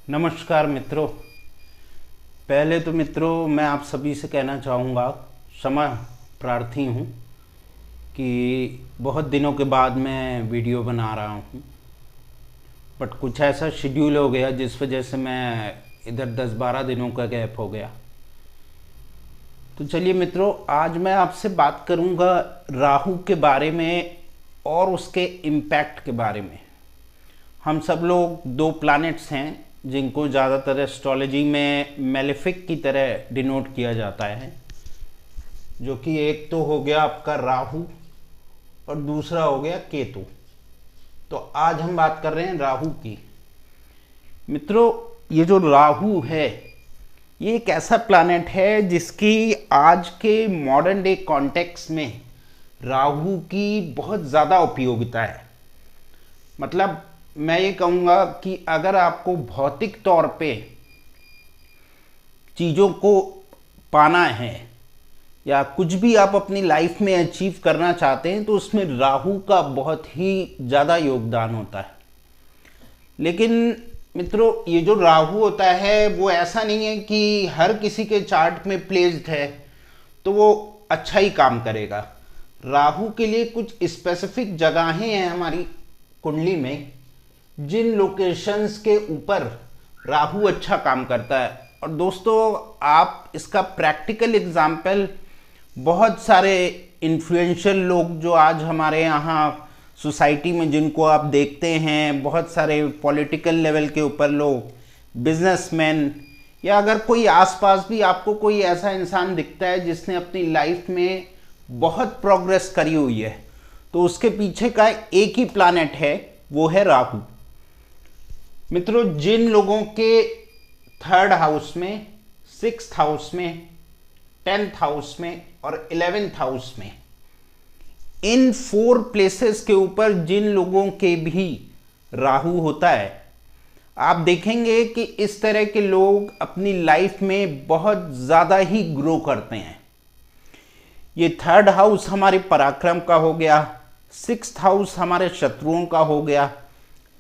नमस्कार मित्रों। पहले तो मित्रों मैं आप सभी से कहना चाहूँगा, क्षमा प्रार्थी हूँ कि बहुत दिनों के बाद मैं वीडियो बना रहा हूँ, बट कुछ ऐसा शेड्यूल हो गया जिस वजह से मैं इधर 10-12 दिनों का गैप हो गया। तो चलिए मित्रों, आज मैं आपसे बात करूँगा राहु के बारे में और उसके इम्पैक्ट के बारे में। हम सब लोग दो प्लैनेट्स हैं जिनको ज़्यादातर एस्ट्रोलॉजी में मेलेफिक की तरह डिनोट किया जाता है, जो कि एक तो हो गया आपका राहु और दूसरा हो गया केतु। तो आज हम बात कर रहे हैं राहु की। मित्रों, ये जो राहु है ये एक ऐसा प्लैनेट है जिसकी आज के मॉडर्न डे कॉन्टेक्स्ट में राहु की बहुत ज़्यादा उपयोगिता है। मतलब मैं ये कहूँगा कि अगर आपको भौतिक तौर पे चीज़ों को पाना है या कुछ भी आप अपनी लाइफ में अचीव करना चाहते हैं तो उसमें राहु का बहुत ही ज़्यादा योगदान होता है। लेकिन मित्रों, ये जो राहु होता है वो ऐसा नहीं है कि हर किसी के चार्ट में प्लेस्ड है तो वो अच्छा ही काम करेगा। राहु के लिए कुछ स्पेसिफिक जगहें हैं हमारी कुंडली में जिन लोकेशंस के ऊपर राहु अच्छा काम करता है। और दोस्तों, आप इसका प्रैक्टिकल एग्जाम्पल बहुत सारे इन्फ्लुएंशियल लोग जो आज हमारे यहाँ सोसाइटी में जिनको आप देखते हैं, बहुत सारे पॉलिटिकल लेवल के ऊपर लोग, बिजनेसमैन, या अगर कोई आसपास भी आपको कोई ऐसा इंसान दिखता है जिसने अपनी लाइफ में बहुत प्रोग्रेस करी हुई है, तो उसके पीछे का एक ही प्लैनेट है, वो है राहु। मित्रों, जिन लोगों के 3rd हाउस में, 6th हाउस में, 10th हाउस में और 11th हाउस में, इन 4 प्लेसेस के ऊपर जिन लोगों के भी राहु होता है, आप देखेंगे कि इस तरह के लोग अपनी लाइफ में बहुत ज़्यादा ही ग्रो करते हैं। ये 3rd हाउस हमारे पराक्रम का हो गया, 6th हाउस हमारे शत्रुओं का हो गया,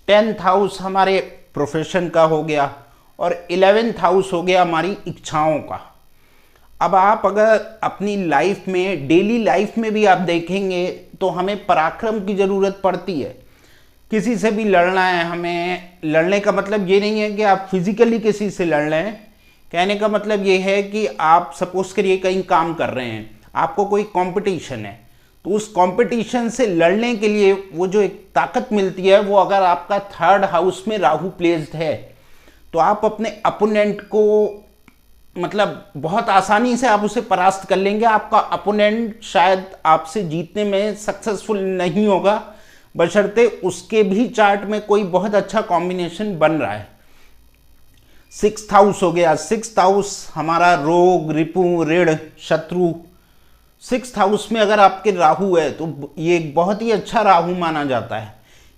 10th हाउस हमारे प्रोफेशन का हो गया और 11th हाउस हो गया हमारी इच्छाओं का। अब आप अगर अपनी लाइफ में, डेली लाइफ में भी आप देखेंगे तो हमें पराक्रम की ज़रूरत पड़ती है। किसी से भी लड़ना है हमें, लड़ने का मतलब ये नहीं है कि आप फिजिकली किसी से लड़ रहे हैं। कहने का मतलब ये है कि आप सपोज करिए कहीं काम कर रहे हैं, आपको कोई कंपटीशन है, तो उस कंपटीशन से लड़ने के लिए वो जो एक ताकत मिलती है, वो अगर आपका 3rd हाउस में राहु प्लेस्ड है तो आप अपने अपोनेंट को मतलब बहुत आसानी से आप उसे परास्त कर लेंगे। आपका अपोनेंट शायद आपसे जीतने में सक्सेसफुल नहीं होगा, बशर्ते उसके भी चार्ट में कोई बहुत अच्छा कॉम्बिनेशन बन रहा है। 6th हाउस हो गया, 6th हाउस हमारा रोग, रिपु, ऋण, शत्रु। 6th हाउस में अगर आपके राहु है तो ये बहुत ही अच्छा राहु माना जाता है।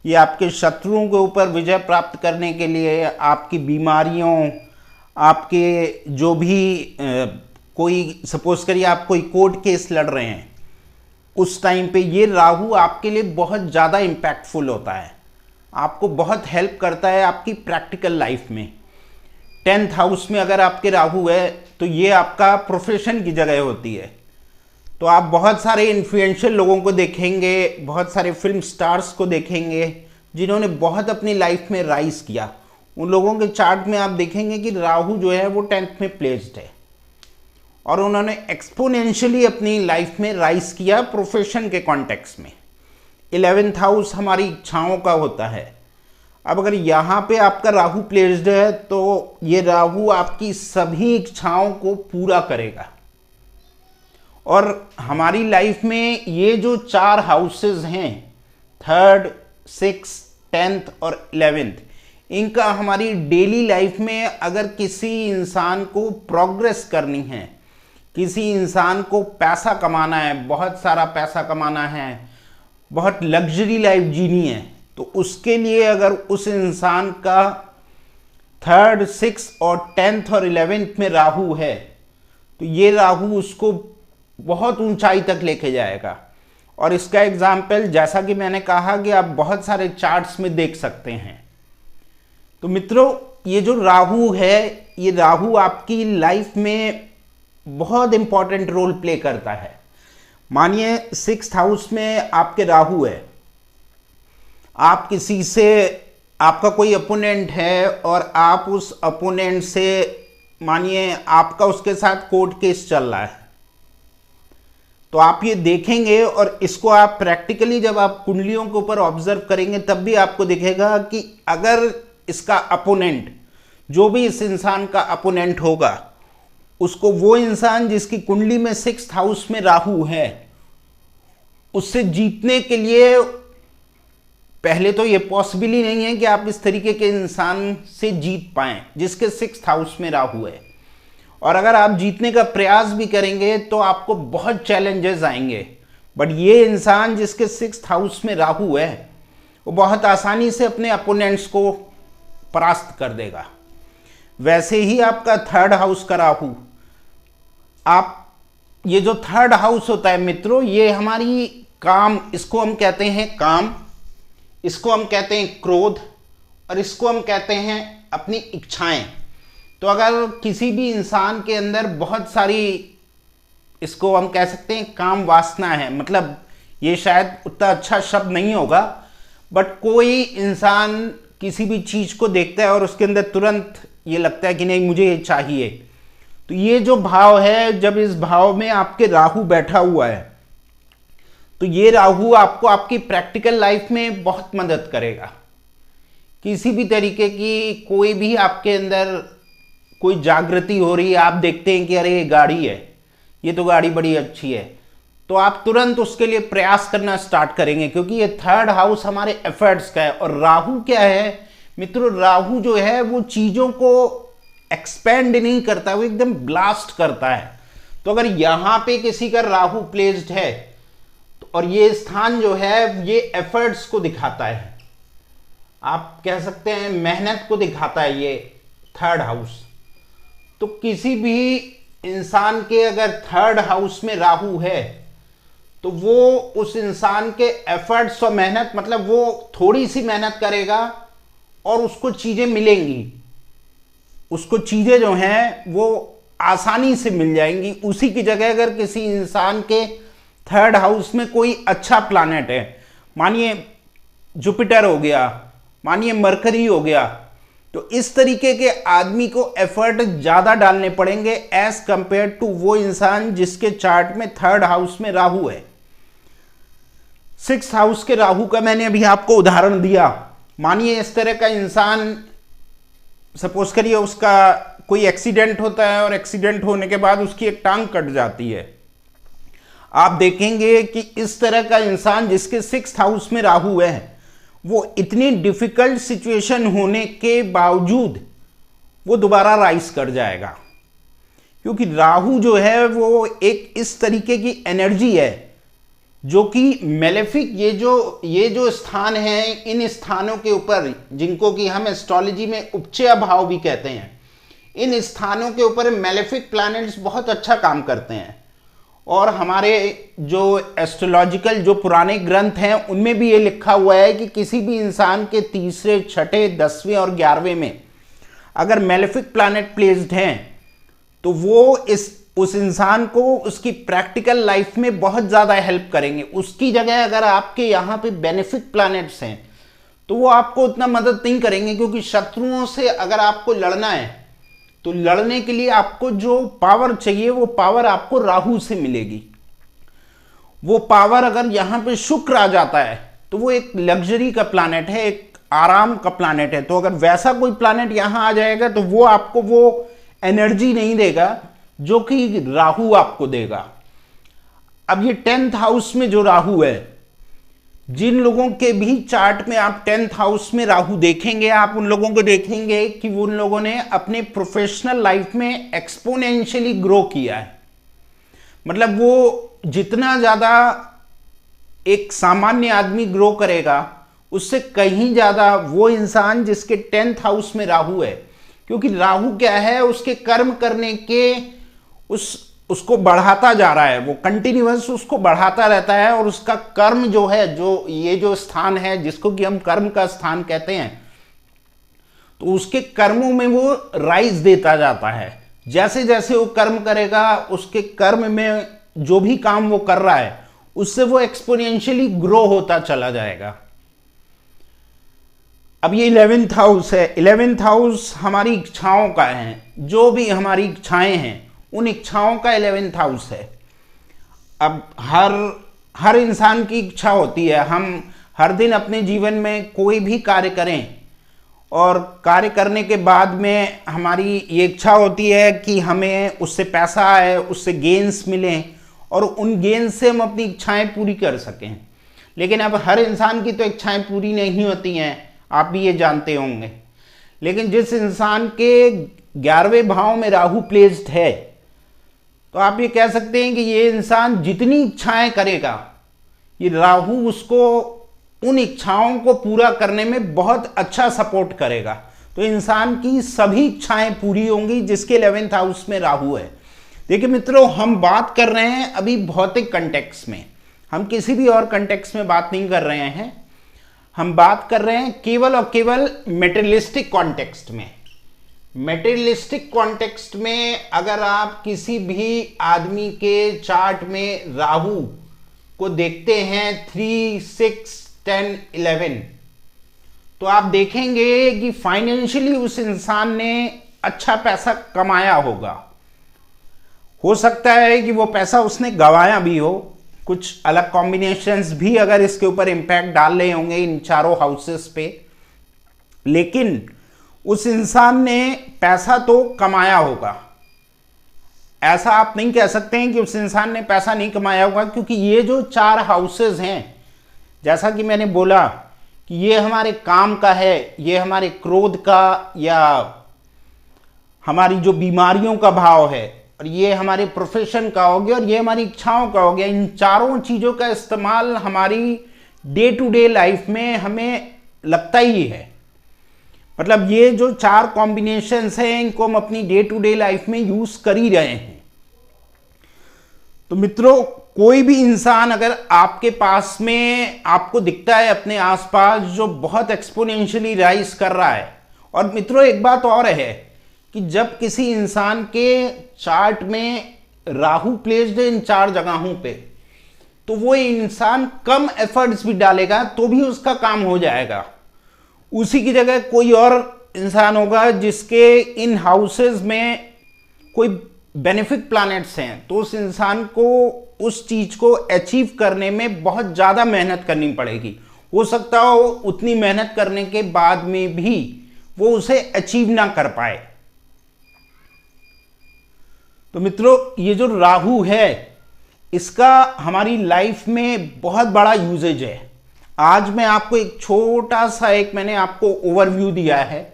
ये आपके शत्रुओं के ऊपर विजय प्राप्त करने के लिए, आपकी बीमारियों, आपके जो भी कोई सपोज करिए आप कोई कोर्ट केस लड़ रहे हैं, उस टाइम पे ये राहु आपके लिए बहुत ज़्यादा इम्पैक्टफुल होता है, आपको बहुत हेल्प करता है आपकी प्रैक्टिकल लाइफ में। 10th हाउस में अगर आपके राहु है तो ये आपका प्रोफेशन की जगह होती है। तो आप बहुत सारे इन्फ्लुएंशियल लोगों को देखेंगे, बहुत सारे फिल्म स्टार्स को देखेंगे जिन्होंने बहुत अपनी लाइफ में राइज किया। उन लोगों के चार्ट में आप देखेंगे कि राहु जो है वो 10th में प्लेस्ड है और उन्होंने एक्सपोनेंशियली अपनी लाइफ में राइज किया प्रोफेशन के कॉन्टेक्स्ट में। 11th हाउस हमारी इच्छाओं का होता है। अब अगर यहाँ पे आपका राहु प्लेस्ड है तो ये राहु आपकी सभी इच्छाओं को पूरा करेगा। और हमारी लाइफ में ये जो 4 हाउसेस हैं, 3rd, 6th, 10th और 11th, इनका हमारी डेली लाइफ में अगर किसी इंसान को प्रोग्रेस करनी है, किसी इंसान को पैसा कमाना है, बहुत सारा पैसा कमाना है, बहुत लग्जरी लाइफ जीनी है, तो उसके लिए अगर उस इंसान का 3rd, 6th और 10th और 11th में राहु है तो ये राहु उसको बहुत ऊंचाई तक लेके जाएगा। और इसका एग्जाम्पल जैसा कि मैंने कहा कि आप बहुत सारे चार्ट्स में देख सकते हैं। तो मित्रों, ये जो राहु है, ये राहु आपकी लाइफ में बहुत इंपॉर्टेंट रोल प्ले करता है। मानिए 6th हाउस में आपके राहु है, आप किसी से, आपका कोई अपोनेंट है और आप उस अपोनेंट से, मानिए आपका उसके साथ कोर्ट केस चल रहा है, तो आप ये देखेंगे और इसको आप प्रैक्टिकली जब आप कुंडलियों के ऊपर ऑब्जर्व करेंगे तब भी आपको दिखेगा कि अगर इसका अपोनेंट, जो भी इस इंसान का अपोनेंट होगा, उसको वो इंसान जिसकी कुंडली में 6th हाउस में राहु है, उससे जीतने के लिए पहले तो ये पॉसिबल ही नहीं है कि आप इस तरीके के इंसान से जीत पाएं जिसके 6th हाउस में राहु है। और अगर आप जीतने का प्रयास भी करेंगे तो आपको बहुत चैलेंजेस आएंगे, बट ये इंसान जिसके 6th हाउस में राहु है वो बहुत आसानी से अपने अपोनेंट्स को परास्त कर देगा। वैसे ही आपका 3rd हाउस का राहु, आप ये जो 3rd हाउस होता है मित्रों, ये हमारी काम, इसको हम कहते हैं काम, इसको हम कहते हैं क्रोध, और इसको हम कहते हैं अपनी इच्छाएं। तो अगर किसी भी इंसान के अंदर बहुत सारी, इसको हम कह सकते हैं काम वासना है, मतलब ये शायद उतना अच्छा शब्द नहीं होगा, बट कोई इंसान किसी भी चीज को देखता है और उसके अंदर तुरंत ये लगता है कि नहीं मुझे ये चाहिए, तो ये जो भाव है, जब इस भाव में आपके राहु बैठा हुआ है तो ये राहु आपको आपकी प्रैक्टिकल लाइफ में बहुत मदद करेगा। किसी भी तरीके की कोई भी आपके अंदर कोई जागृति हो रही है, आप देखते हैं कि अरे ये गाड़ी है, ये तो गाड़ी बड़ी अच्छी है, तो आप तुरंत उसके लिए प्रयास करना स्टार्ट करेंगे, क्योंकि ये 3rd हाउस हमारे एफर्ट्स का है। और राहु क्या है मित्रों, राहु जो है वो चीजों को एक्सपेंड नहीं करता, वो एकदम ब्लास्ट करता है। तो अगर यहां पे किसी का राहु प्लेस्ड है और ये स्थान जो है ये एफर्ट्स को दिखाता है, आप कह सकते हैं मेहनत को दिखाता है ये 3rd हाउस। तो किसी भी इंसान के अगर 3rd हाउस में राहु है तो वो उस इंसान के एफर्ट्स और मेहनत, मतलब वो थोड़ी सी मेहनत करेगा और उसको चीजें मिलेंगी, उसको चीजें जो हैं वो आसानी से मिल जाएंगी। उसी की जगह अगर किसी इंसान के 3rd हाउस में कोई अच्छा प्लैनेट है, मानिए जुपिटर हो गया, मानिए मरकरी हो गया, तो इस तरीके के आदमी को एफर्ट ज्यादा डालने पड़ेंगे एज कंपेयर टू वो इंसान जिसके चार्ट में 3rd हाउस में राहु है। 6th हाउस के राहु का मैंने अभी आपको उदाहरण दिया। मानिए इस तरह का इंसान, सपोज करिए उसका कोई एक्सीडेंट होता है और एक्सीडेंट होने के बाद उसकी एक टांग कट जाती है। आप देखेंगे कि इस तरह का इंसान जिसके 6th हाउस में राहु है, वो इतनी डिफिकल्ट सिचुएशन होने के बावजूद वो दोबारा राइज कर जाएगा, क्योंकि राहु जो है वो एक इस तरीके की एनर्जी है जो कि मेलेफिक, ये जो स्थान है, इन स्थानों के ऊपर जिनको कि हम एस्ट्रोलॉजी में उपचय भाव भी कहते हैं, इन स्थानों के ऊपर मेलेफिक प्लैनेट्स बहुत अच्छा काम करते हैं। और हमारे जो एस्ट्रोलॉजिकल जो पुराने ग्रंथ हैं उनमें भी ये लिखा हुआ है कि किसी भी इंसान के 3रे, 6ठे, 10वें और 11वें में अगर मेलेफिक प्लैनेट प्लेस्ड हैं तो वो उस इंसान को उसकी प्रैक्टिकल लाइफ में बहुत ज़्यादा हेल्प करेंगे। उसकी जगह अगर आपके यहाँ पे बेनिफिक प्लैनेट्स हैं तो वो आपको उतना मदद नहीं करेंगे, क्योंकि शत्रुओं से अगर आपको लड़ना है तो लड़ने के लिए आपको जो पावर चाहिए वो पावर आपको राहु से मिलेगी। वो पावर अगर यहां पे शुक्र आ जाता है तो वो एक लग्जरी का प्लैनेट है, एक आराम का प्लैनेट है, तो अगर वैसा कोई प्लैनेट यहां आ जाएगा तो वो आपको वो एनर्जी नहीं देगा जो कि राहु आपको देगा। अब ये 10th हाउस में जो राहु है, जिन लोगों के भी चार्ट में आप 10th हाउस में राहु देखेंगे, आप उन लोगों को देखेंगे कि उन लोगों ने अपने प्रोफेशनल लाइफ में एक्सपोनेंशियली ग्रो किया है। मतलब वो जितना ज्यादा एक सामान्य आदमी ग्रो करेगा उससे कहीं ज्यादा वो इंसान जिसके 10th हाउस में राहु है, क्योंकि राहु क्या है, उसके कर्म करने के उसको बढ़ाता जा रहा है, वो कंटिन्यूअस उसको बढ़ाता रहता है, और उसका कर्म जो है, जो ये जो स्थान है जिसको कि हम कर्म का स्थान कहते हैं, तो उसके कर्मों में वो राइज देता जाता है। जैसे जैसे वो कर्म करेगा, उसके कर्म में जो भी काम वो कर रहा है उससे वो एक्सपोनेंशियली ग्रो होता चला जाएगा। अब ये 11th हाउस है। 11th हाउस हमारी इच्छाओं का है। जो भी हमारी इच्छाएं हैं उन इच्छाओं का 11th हाउस है। अब हर इंसान की इच्छा होती है, हम हर दिन अपने जीवन में कोई भी कार्य करें और कार्य करने के बाद में हमारी ये इच्छा होती है कि हमें उससे पैसा आए, उससे गेन्स मिलें और उन गेन्स से हम अपनी इच्छाएं पूरी कर सकें। लेकिन अब हर इंसान की तो इच्छाएं पूरी नहीं होती हैं, आप भी ये जानते होंगे। लेकिन जिस इंसान के 11वें भाव में राहु प्लेस्ड है, तो आप ये कह सकते हैं कि ये इंसान जितनी इच्छाएं करेगा, ये राहु उसको उन इच्छाओं को पूरा करने में बहुत अच्छा सपोर्ट करेगा। तो इंसान की सभी इच्छाएं पूरी होंगी जिसके 11th हाउस में राहु है। देखिए मित्रों, हम बात कर रहे हैं अभी भौतिक कंटेक्स्ट में, हम किसी भी और कंटेक्स्ट में बात नहीं कर रहे हैं। हम बात कर रहे हैं केवल और केवल मेटेरियलिस्टिक कॉन्टेक्स्ट में। मेटेरियलिस्टिक कॉन्टेक्स्ट में अगर आप किसी भी आदमी के चार्ट में राहु को देखते हैं 3, 6, 10, 11, तो आप देखेंगे कि फाइनेंशियली उस इंसान ने अच्छा पैसा कमाया होगा। हो सकता है कि वो पैसा उसने गंवाया भी हो, कुछ अलग कॉम्बिनेशंस भी अगर इसके ऊपर इंपैक्ट डाल रहे होंगे इन चारों हाउसेस पे, लेकिन उस इंसान ने पैसा तो कमाया होगा। ऐसा आप नहीं कह सकते हैं कि उस इंसान ने पैसा नहीं कमाया होगा, क्योंकि ये जो 4 हाउसेस हैं, जैसा कि मैंने बोला कि ये हमारे काम का है, ये हमारे क्रोध का या हमारी जो बीमारियों का भाव है, और ये हमारे प्रोफेशन का हो गया, और ये हमारी इच्छाओं का हो गया। इन चारों चीज़ों का इस्तेमाल हमारी डे टू डे लाइफ में हमें लगता ही है। मतलब ये जो 4 कॉम्बिनेशंस हैं, इनको हम अपनी डे टू डे लाइफ में यूज कर ही रहे हैं। तो मित्रों, कोई भी इंसान अगर आपके पास में आपको दिखता है अपने आसपास जो बहुत एक्सपोनेंशियली राइज कर रहा है, और मित्रों एक बात और है कि जब किसी इंसान के चार्ट में राहु प्लेस्ड है इन 4 जगहों पे, तो वो इंसान कम एफर्ट्स भी डालेगा तो भी उसका काम हो जाएगा। उसी की जगह कोई और इंसान होगा जिसके इन हाउसेस में कोई बेनिफिक प्लैनेट्स हैं, तो उस इंसान को उस चीज को अचीव करने में बहुत ज्यादा मेहनत करनी पड़ेगी। हो सकता हो उतनी मेहनत करने के बाद में भी वो उसे अचीव ना कर पाए। तो मित्रों, ये जो राहु है इसका हमारी लाइफ में बहुत बड़ा यूजेज है। आज मैं आपको एक छोटा सा मैंने आपको ओवरव्यू दिया है।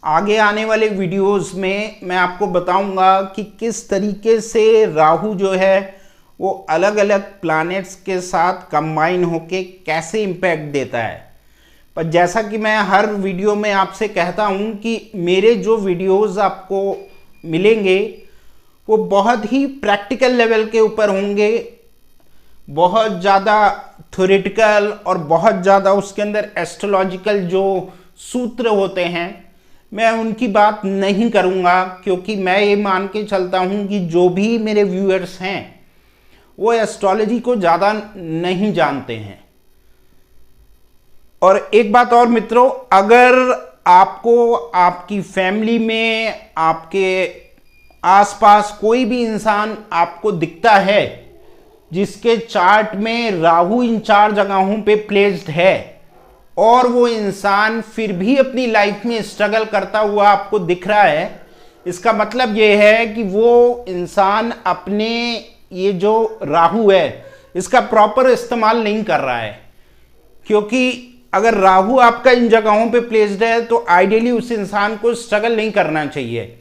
आगे आने वाले वीडियोस में मैं आपको बताऊंगा कि किस तरीके से राहु जो है वो अलग अलग प्लैनेट्स के साथ कंबाइन होके कैसे इम्पैक्ट देता है। पर जैसा कि मैं हर वीडियो में आपसे कहता हूं कि मेरे जो वीडियोस आपको मिलेंगे वो बहुत ही प्रैक्टिकल लेवल के ऊपर होंगे, बहुत ज़्यादा थ्योरेटिकल और बहुत ज़्यादा उसके अंदर एस्ट्रोलॉजिकल जो सूत्र होते हैं मैं उनकी बात नहीं करूँगा, क्योंकि मैं ये मान के चलता हूँ कि जो भी मेरे व्यूअर्स हैं वो एस्ट्रोलॉजी को ज़्यादा नहीं जानते हैं। और एक बात और मित्रों, अगर आपको आपकी फैमिली में आपके आसपास कोई भी इंसान आपको दिखता है जिसके चार्ट में राहु इन 4 जगहों पे प्लेस्ड है और वो इंसान फिर भी अपनी लाइफ में स्ट्रगल करता हुआ आपको दिख रहा है, इसका मतलब ये है कि वो इंसान अपने ये जो राहु है इसका प्रॉपर इस्तेमाल नहीं कर रहा है। क्योंकि अगर राहु आपका इन जगहों पे प्लेस्ड है तो आइडियली उस इंसान को स्ट्रगल नहीं करना चाहिए।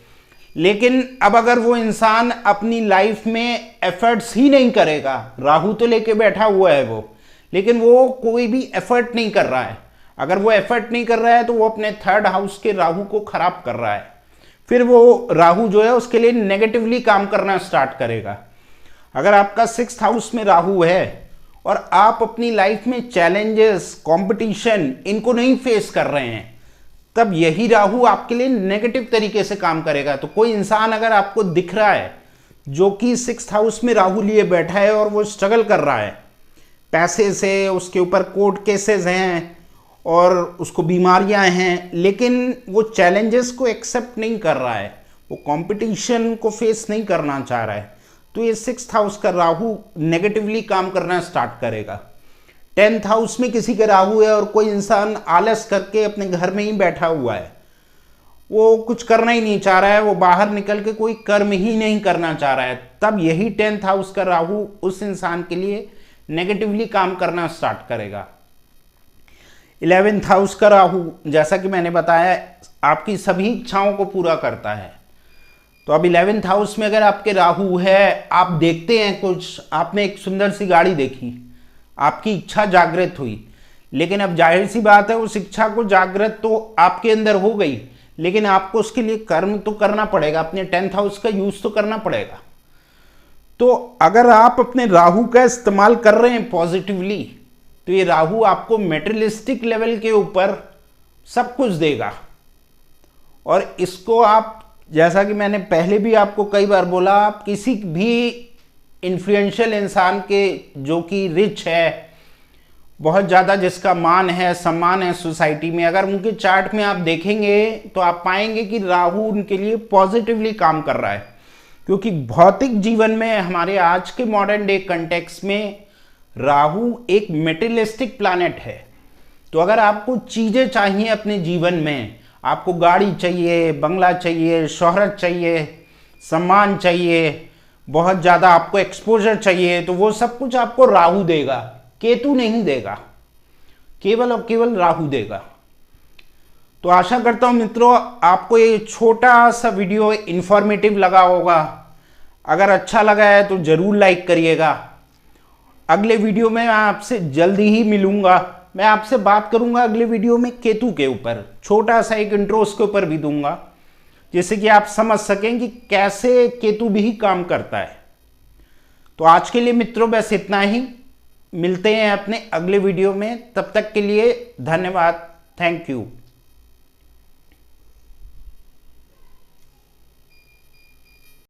लेकिन अब अगर वो इंसान अपनी लाइफ में एफर्ट्स ही नहीं करेगा, राहु तो लेके बैठा हुआ है वो, लेकिन वो कोई भी एफर्ट नहीं कर रहा है, अगर वो एफर्ट नहीं कर रहा है तो वो अपने 3rd हाउस के राहु को खराब कर रहा है। फिर वो राहु जो है उसके लिए नेगेटिवली काम करना स्टार्ट करेगा। अगर आपका 6th हाउस में राहु है और आप अपनी लाइफ में चैलेंजेस, कंपटीशन इनको नहीं फेस कर रहे हैं, तब यही राहु आपके लिए नेगेटिव तरीके से काम करेगा। तो कोई इंसान अगर आपको दिख रहा है जो कि 6th हाउस में राहु लिए बैठा है और वो स्ट्रगल कर रहा है पैसे से, उसके ऊपर कोर्ट केसेस हैं और उसको बीमारियां हैं, लेकिन वो चैलेंजेस को एक्सेप्ट नहीं कर रहा है, वो कंपटीशन को फेस नहीं करना चाह रहा है, तो ये 6th हाउस का राहु नेगेटिवली काम करना स्टार्ट करेगा। 10th हाउस में किसी का राहु है और कोई इंसान आलस करके अपने घर में ही बैठा हुआ है, वो कुछ करना ही नहीं चाह रहा है, वो बाहर निकल के कोई कर्म ही नहीं करना चाह रहा है, तब यही 10th हाउस का राहु उस इंसान के लिए नेगेटिवली काम करना स्टार्ट करेगा। 11th हाउस का राहु, जैसा कि मैंने बताया, आपकी सभी इच्छाओं को पूरा करता है। तो अब 11th हाउस में अगर आपके राहु है, आप देखते हैं कुछ, आपने एक सुंदर सी गाड़ी देखी, आपकी इच्छा जागृत हुई, लेकिन अब जाहिर सी बात है उस इच्छा को जागृत तो आपके अंदर हो गई, लेकिन आपको उसके लिए कर्म तो करना पड़ेगा, अपने 10th हाउस का यूज तो करना पड़ेगा। तो अगर आप अपने राहु का इस्तेमाल कर रहे हैं पॉजिटिवली, तो ये राहु आपको मेटेरियलिस्टिक लेवल के ऊपर सब कुछ देगा। और इसको आप, जैसा कि मैंने पहले भी आपको कई बार बोला, आप किसी भी इन्फ्लुएंशियल इंसान के जो कि रिच है, बहुत ज़्यादा जिसका मान है, सम्मान है सोसाइटी में, अगर उनके चार्ट में आप देखेंगे तो आप पाएंगे कि राहु उनके लिए पॉजिटिवली काम कर रहा है। क्योंकि भौतिक जीवन में, हमारे आज के मॉडर्न डे कंटेक्स्ट में, राहु एक मेटेरियलिस्टिक प्लैनेट है। तो अगर आपको चीज़ें चाहिए अपने जीवन में, आपको गाड़ी चाहिए, बंगला चाहिए, शोहरत चाहिए, सम्मान चाहिए, बहुत ज़्यादा आपको एक्सपोजर चाहिए, तो वो सब कुछ आपको राहु देगा, केतु नहीं देगा, केवल और केवल राहु देगा। तो आशा करता हूं मित्रों आपको ये छोटा सा वीडियो इंफॉर्मेटिव लगा होगा। अगर अच्छा लगा है तो ज़रूर लाइक करिएगा। अगले वीडियो में मैं आपसे जल्दी ही मिलूंगा। मैं आपसे बात करूंगा अगले वीडियो में केतु के ऊपर, छोटा सा एक इंट्रो उसके ऊपर भी दूंगा, जिससे कि आप समझ सकें कि कैसे केतु भी काम करता है। तो आज के लिए मित्रों बस इतना ही, मिलते हैं अपने अगले वीडियो में, तब तक के लिए धन्यवाद, थैंक यू।